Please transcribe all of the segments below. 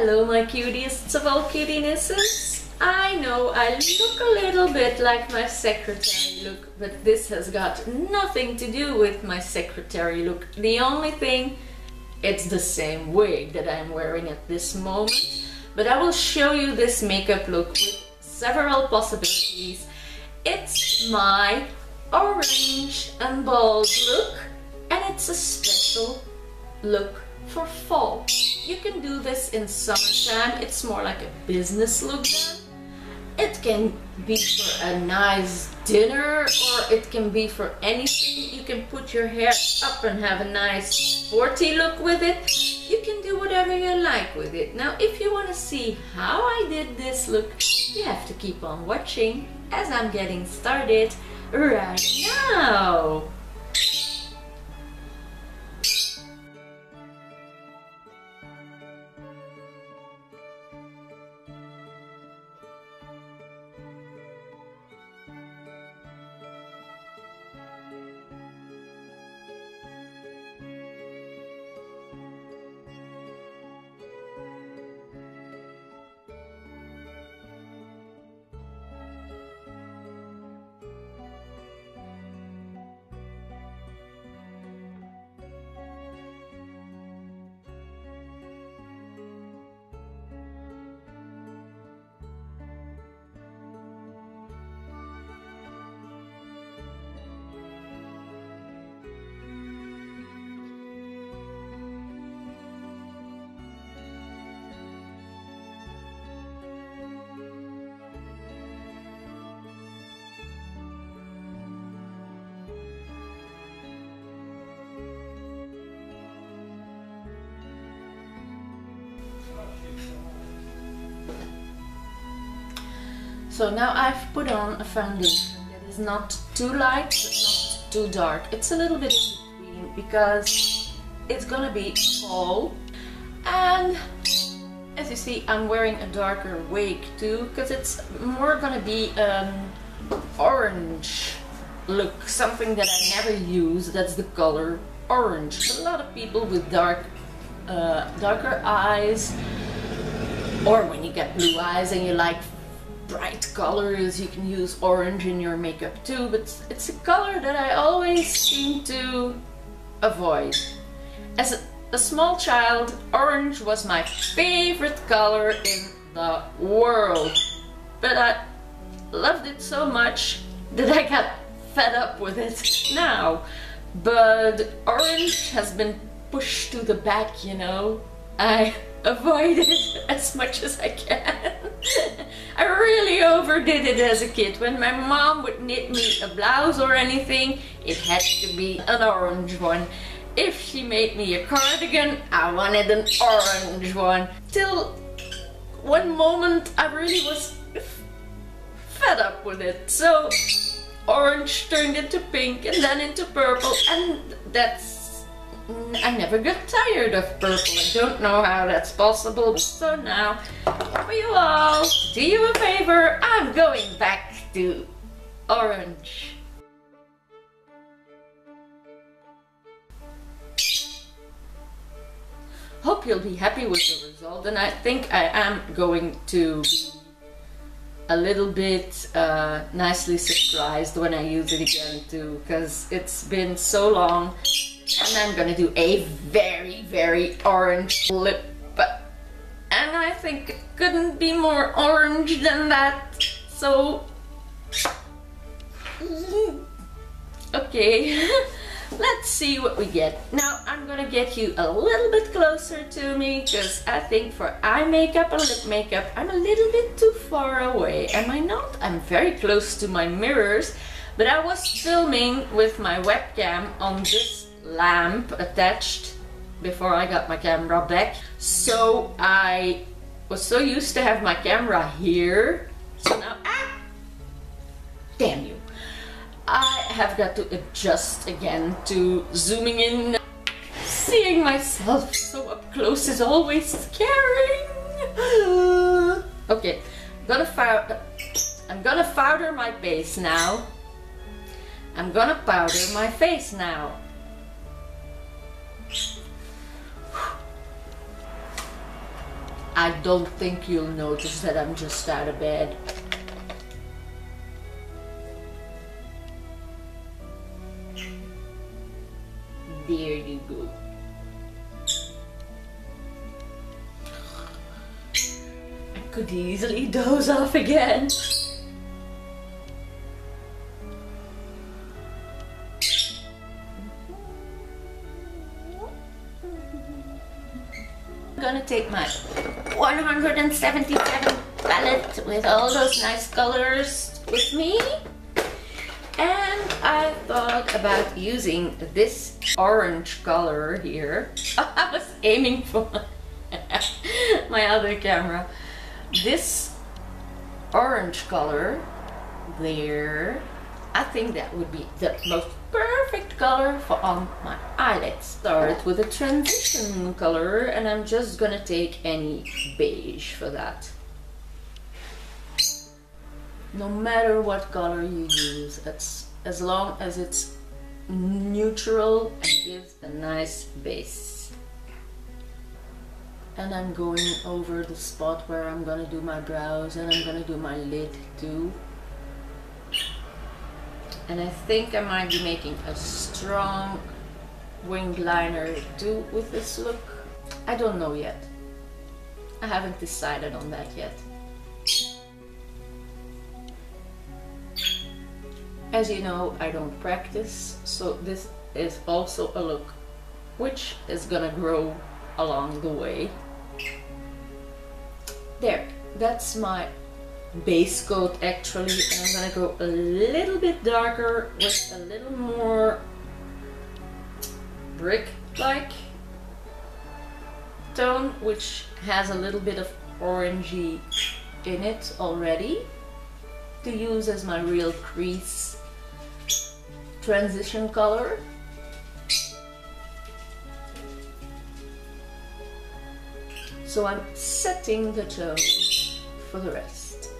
Hello my cutiest of all cutienesses. I know I look a little bit like my secretary look, but this has got nothing to do with my secretary look. The only thing, it's the same wig that I'm wearing at this moment, but I will show you this makeup look with several possibilities. It's my orange and bald look, and it's a special look for fall. You can do this in summertime. It's more like a business look then. It can be for a nice dinner, or it can be for anything. You can put your hair up and have a nice sporty look with it. You can do whatever you like with it. Now if you want to see how I did this look, you have to keep on watching as I'm getting started right now. So now I've put on a foundation that is not too light but not too dark. It's a little bit in between because it's gonna be fall. And as you see, I'm wearing a darker wig too because it's more gonna be an orange look, something that I never use. That's the color orange. But a lot of people with darker eyes, or when you get blue eyes and you like bright colors, you can use orange in your makeup too, but it's a color that I always seem to avoid. As a small child, orange was my favorite color in the world, but I loved it so much that I got fed up with it now. But orange has been pushed to the back, you know. I avoid it as much as I can. I really overdid it as a kid. When my mom would knit me a blouse or anything, it had to be an orange one. If she made me a cardigan, I wanted an orange one. Till one moment I really was fed up with it. So orange turned into pink and then into purple, and I never got tired of purple. I don't know how that's possible. So now, for you all, do you a favor, I'm going back to orange. Hope you'll be happy with the result, and I think I am going to be a little bit nicely surprised when I use it again too, because it's been so long. And I'm gonna do a very, very orange lip. And I think it couldn't be more orange than that. So, okay, let's see what we get. Now I'm gonna get you a little bit closer to me, because I think for eye makeup and lip makeup, I'm a little bit too far away. Am I not? I'm very close to my mirrors, but I was filming with my webcam on this lamp attached before I got my camera back, so I was so used to have my camera here. So now, damn you, I have got to adjust again to zooming in. Seeing myself so up close is always scaring. Okay, I'm gonna powder my base now. I'm gonna powder my face now. I don't think you'll notice that I'm just out of bed. There you go. I could easily doze off again. I'm gonna take my 177 palette with all those nice colors with me, and I thought about using this orange color here. I was aiming for my other camera. This orange color there, I think that would be the most perfect color for on my eyelids. Start with a transition color, and I'm just gonna take any beige for that. No matter what color you use, as long as it's neutral and gives a nice base. And I'm going over the spot where I'm gonna do my brows, and I'm gonna do my lid too. And I think I might be making a strong winged liner too with this look. I don't know yet. I haven't decided on that yet. As you know, I don't practice, so this is also a look which is gonna grow along the way. There, that's my base coat actually, and I'm gonna go a little bit darker with a little more brick-like tone, which has a little bit of orangey in it already, to use as my real crease transition color. So I'm setting the tone for the rest.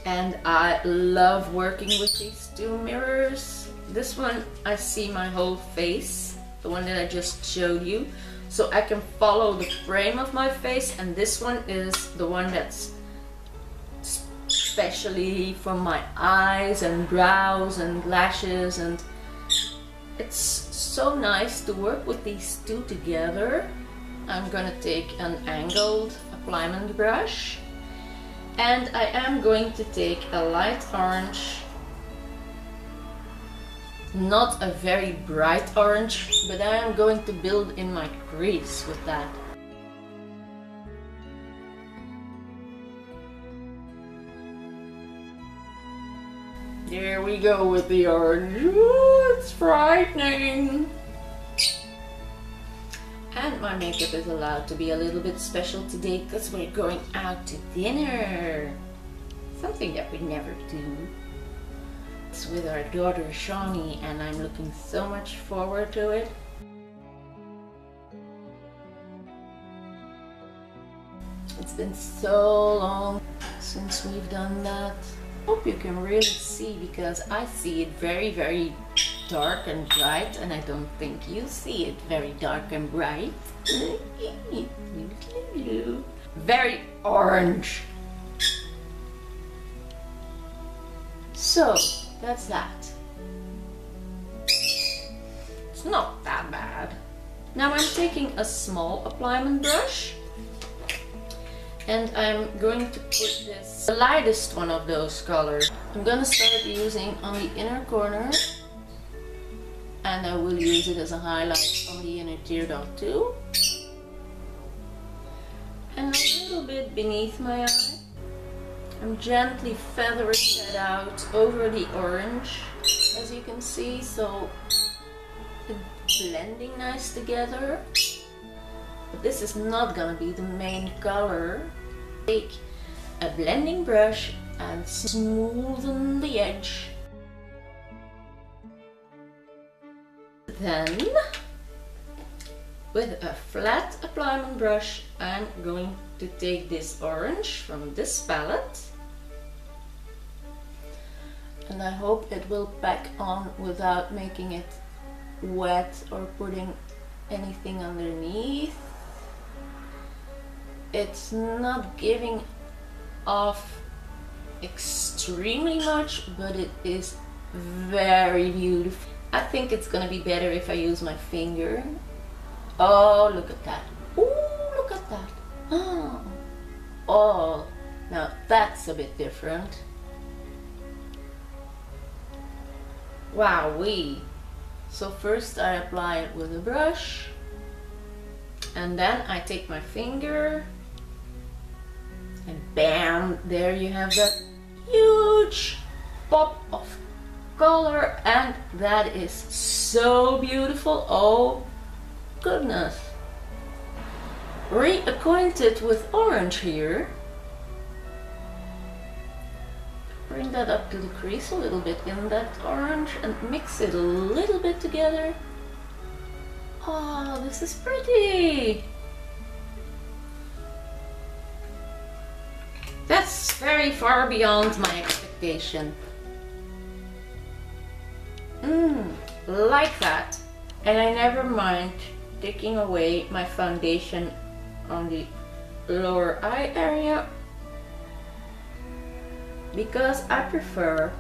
And I love working with these two mirrors. This one I see my whole face, the one that I just showed you, so I can follow the frame of my face, and this one is the one that's especially for my eyes and brows and lashes, and it's so nice to work with these two together. I'm gonna take an angled appliement brush, and I am going to take a light orange, not a very bright orange, but I am going to build in my crease with that. There we go with the orange. Ooh, it's frightening. And my makeup is allowed to be a little bit special today because we're going out to dinner. Something that we never do. It's with our daughter Shawnee, and I'm looking so much forward to it. It's been so long since we've done that. Hope you can really see, because I see it very, very dark and bright, and I don't think you see it very dark and bright. Very orange. So that's that. It's not that bad. Now I'm taking a small appliement brush, and I'm going to put this, the lightest one of those colors. I'm gonna start using on the inner corner, and I will use it as a highlight on the inner tear duct too. And a little bit beneath my eye. I'm gently feathering that out over the orange, as you can see, so it's blending nice together. But this is not gonna be the main color. Take a blending brush and smoothen the edge. Then, with a flat appliement brush, I'm going to take this orange from this palette, and I hope it will pack on without making it wet or putting anything underneath. It's not giving off extremely much, but it is very beautiful. I think it's gonna be better if I use my finger. Oh, look at that. Oh, look at that. Oh, now that's a bit different. Wowee. So first I apply it with a brush, and then I take my finger and bam, there you have that huge pop of color, and that is so beautiful. Oh goodness. Reacquainted with orange here. Bring that up to the crease a little bit in that orange and mix it a little bit together. Oh, this is pretty. That's very far beyond my expectation. Like that. And I never mind taking away my foundation on the lower eye area, because I prefer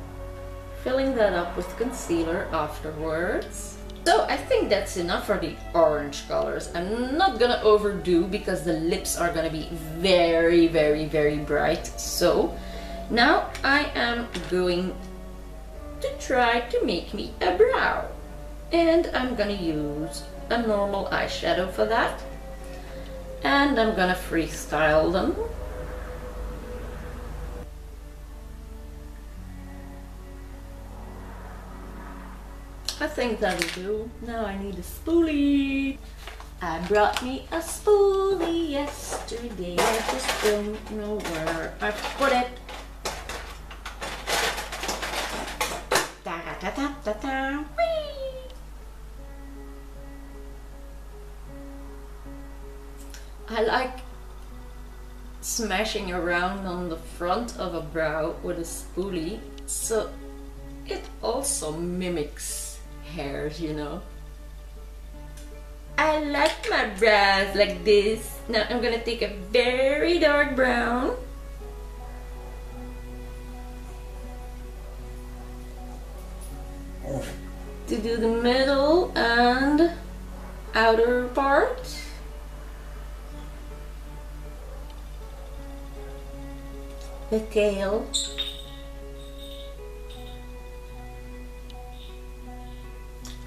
filling that up with concealer afterwards. So I think that's enough for the orange colors. I'm not gonna overdo because the lips are gonna be very, very, very bright. So now I am going to try to make me a brow. And I'm gonna use a normal eyeshadow for that. And I'm gonna freestyle them. I think that'll do. Now I need a spoolie. I brought me a spoolie yesterday. I just don't know where I put it. Da da da da da. Whee! I like smashing around on the front of a brow with a spoolie, so it also mimics hairs, you know. I like my brows like this. Now I'm gonna take a very dark brown to do the middle and outer part. The tail.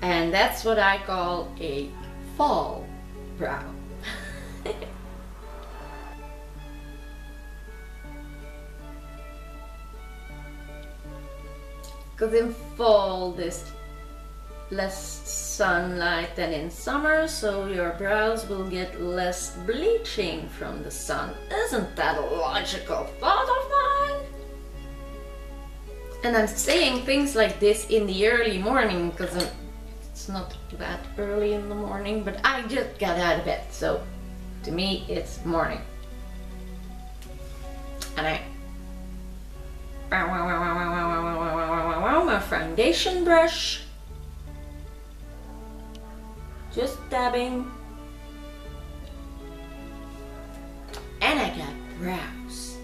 And that's what I call a fall brow. Because in fall there's less sunlight than in summer, so your brows will get less bleaching from the sun. Isn't that a logical thought of mine? And I'm saying things like this in the early morning because it's not that early in the morning, but I just got out of bed, so to me it's morning. And my foundation brush, just dabbing, and I got brows.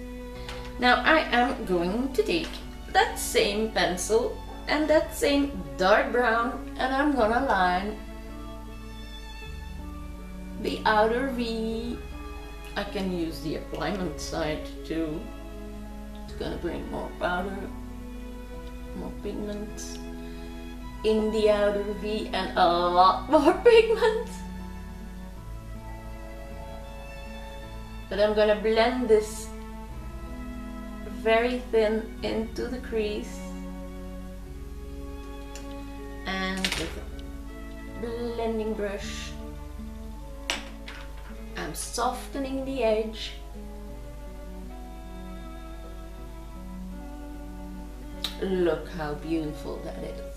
Now I am going to take that same pencil and that same dark brown, and I'm gonna line the outer V. I can use the appliement side too. It's gonna bring more powder, more pigment in the outer V, and a lot more pigment. But I'm gonna blend this very thin into the crease, and with a blending brush I'm softening the edge. Look how beautiful that is.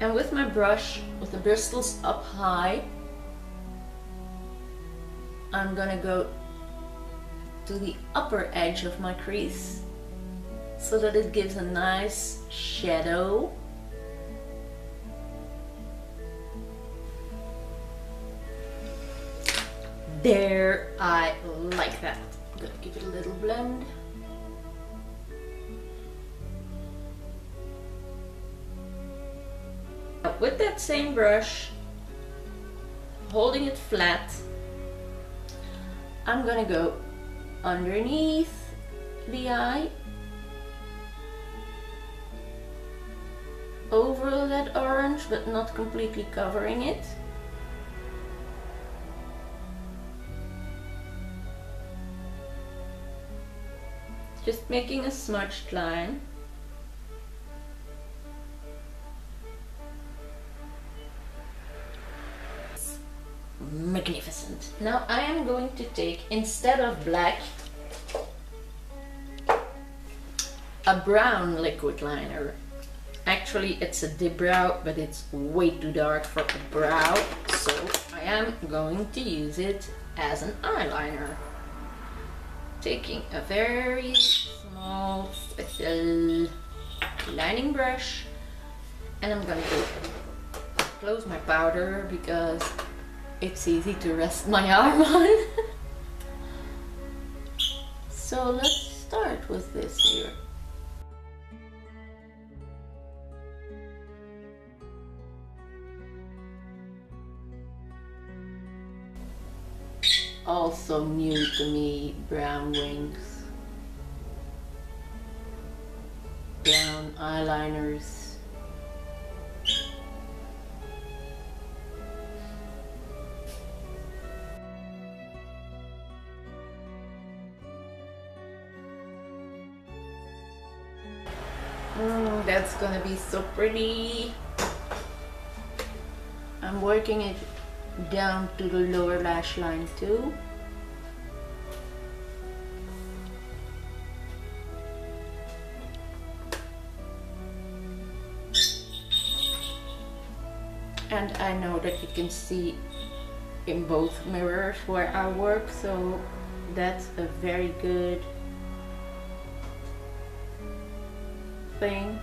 And with my brush, with the bristles up high, I'm gonna go to the upper edge of my crease so that it gives a nice shadow There, I like that. I'm gonna give it a little blend. Now, with that same brush, holding it flat, I'm gonna go underneath the eye, over that orange, but not completely covering it. Just making a smudged line. Magnificent. Now I am going to take, instead of black, a brown liquid liner. Actually, it's a dip brow, but it's way too dark for a brow, so I am going to use it as an eyeliner. Taking a very small special lining brush, and I'm gonna go close my powder because it's easy to rest my arm on. So let's start with this here. Also new to me, brown wings, brown eyeliners. That's gonna be so pretty. I'm working it down to the lower lash line too. And I know that you can see in both mirrors where I work, so that's a very good thing.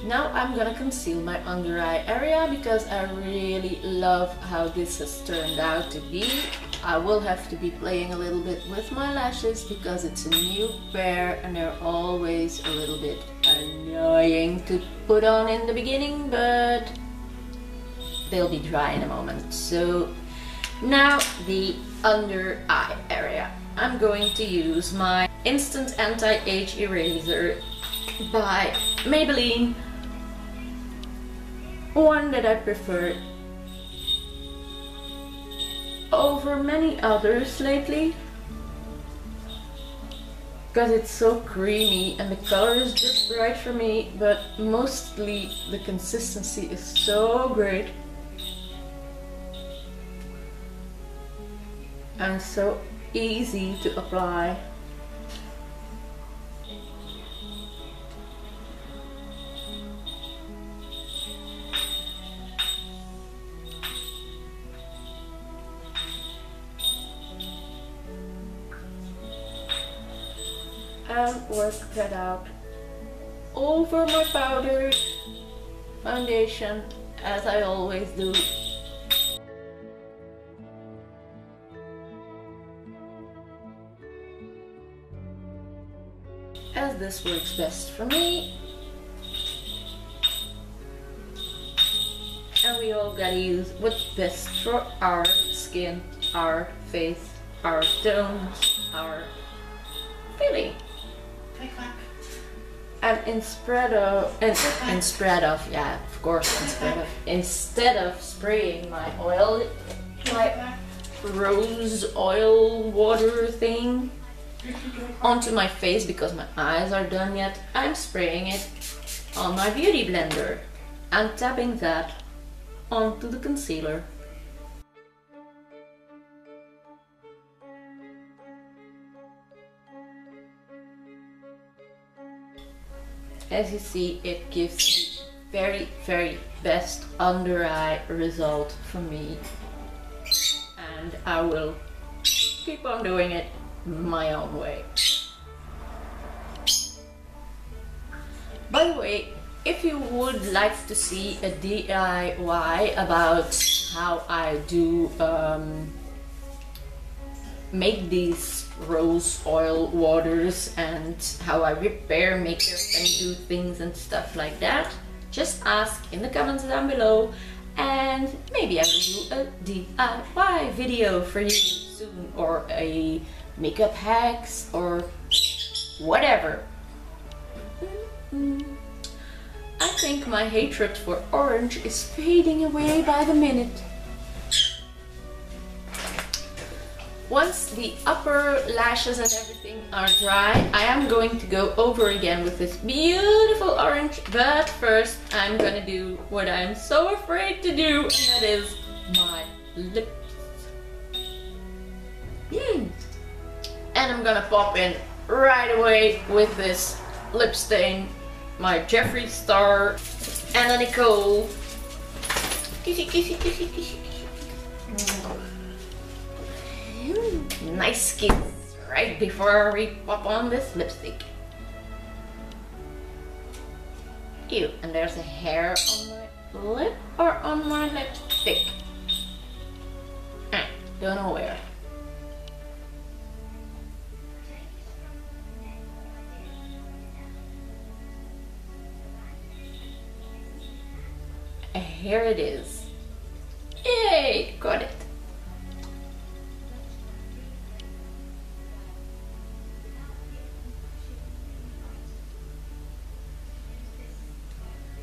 Now I'm gonna conceal my under eye area because I really love how this has turned out to be. I will have to be playing a little bit with my lashes because it's a new pair and they're always a little bit annoying to put on in the beginning, but they'll be dry in a moment. So now the under eye area. I'm going to use my Instant Anti-Age Eraser by Maybelline, one that I prefer over many others lately because it's so creamy and the color is just right for me, but mostly the consistency is so great and so easy to apply. And work that out over my powdered foundation as I always do. As this works best for me. And we all gotta use what's best for our skin, our face, our tones, our feeling. And instead of spraying my oil, my rose oil water thing onto my face because my eyes are done yet, I'm spraying it on my beauty blender and tapping that onto the concealer. As you see, it gives the very, very best under eye result for me, and I will keep on doing it my own way. By the way, if you would like to see a DIY about how I do make these rose oil waters and how I repair makeup and do things and stuff like that, just ask in the comments down below and maybe I will do a DIY video for you soon, or a makeup hacks or whatever. I think my hatred for orange is fading away by the minute. Once the upper lashes and everything are dry, I am going to go over again with this beautiful orange, but first I'm gonna do what I'm so afraid to do, and that is my lips. And I'm gonna pop in right away with this lip stain, my Jeffree Star Anna Nicole. Kissy, kissy, kissy, kissy. Nice kiss right before we pop on this lipstick. Ew, and there's a hair on my lip or on my lipstick. Don't know where. Here it is. Yay, got it.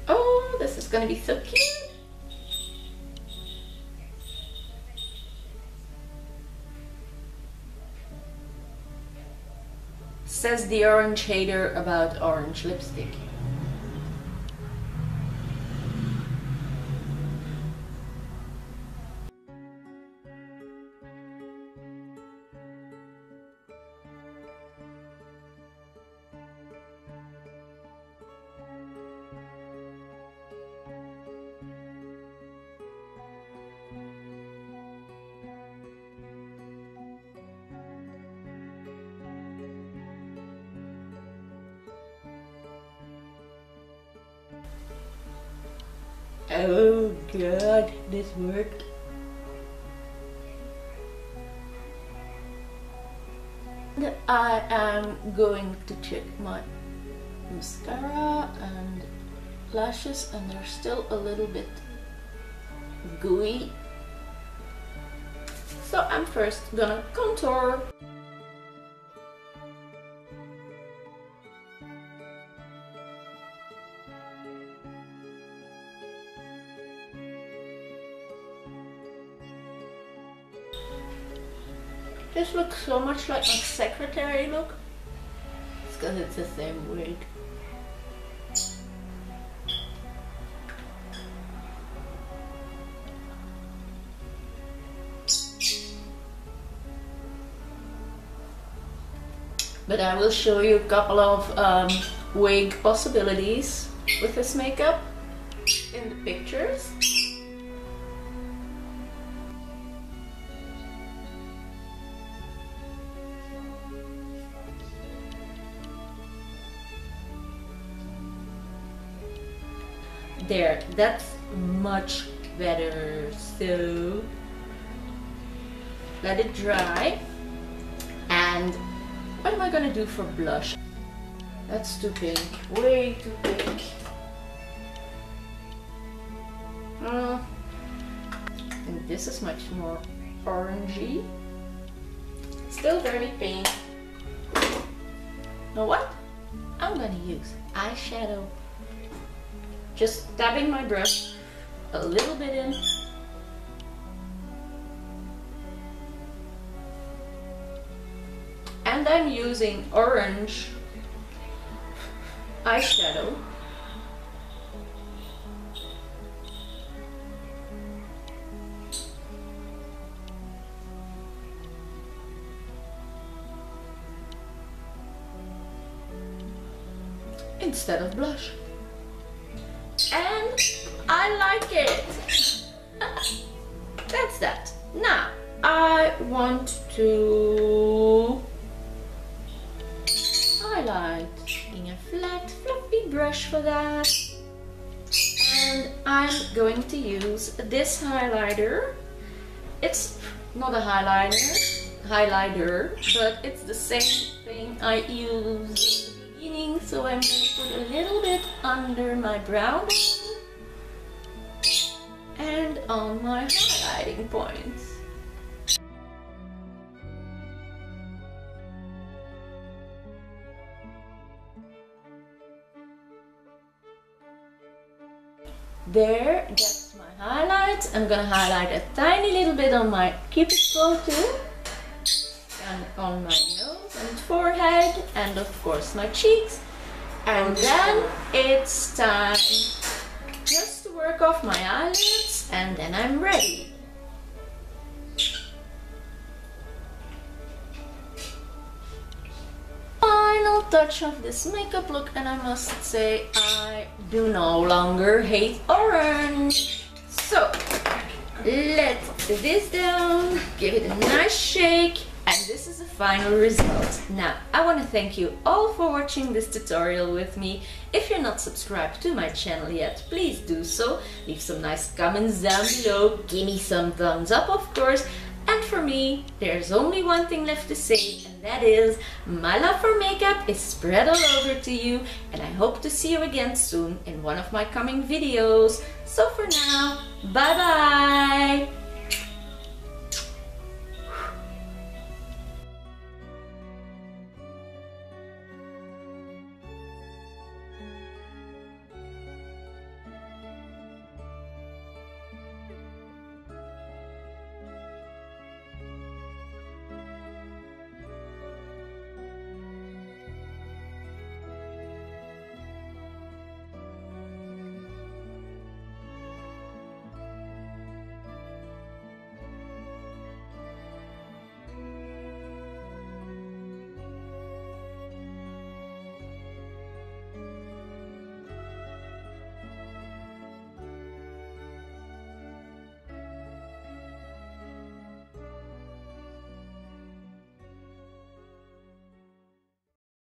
Oh, this is gonna be so cute. Says the orange hater about orange lipstick. Oh god, this worked. And I am going to check my mascara and lashes, and they're still a little bit gooey. So I'm first gonna contour. This looks so much like my secretary look. It's because it's the same wig. But I will show you a couple of wig possibilities with this makeup in the pictures. There, that's much better. So let it dry. And what am I gonna do for blush? That's too pink, way too pink. I think this is much more orangey. Still very pink. Know what? I'm gonna use eyeshadow. Just dabbing my brush a little bit in. And I'm using orange eyeshadow. Instead of blush. And I like it. That's that. Now I want to highlight using a flat fluffy brush for that. And I'm going to use this highlighter. It's not a highlighter, but it's the same thing I used in the beginning. So I'm going to put a little bit under my brow and on my highlighting points. There, that's my highlights. I'm gonna highlight a tiny little bit on my cupid's bow too, and on my nose and forehead, and of course my cheeks. And then it's time just to work off my eyelids, and then I'm ready. Final touch of this makeup look, and I must say I do no longer hate orange. So let's put this down, give it a nice shake, and this is the final result. Now I want to thank you all for watching this tutorial with me. If you're not subscribed to my channel yet, please do so. Leave some nice comments down below, give me some thumbs up of course. And for me, there's only one thing left to say, and that is, my love for makeup is spread all over to you, and I hope to see you again soon in one of my coming videos. So for now, bye bye!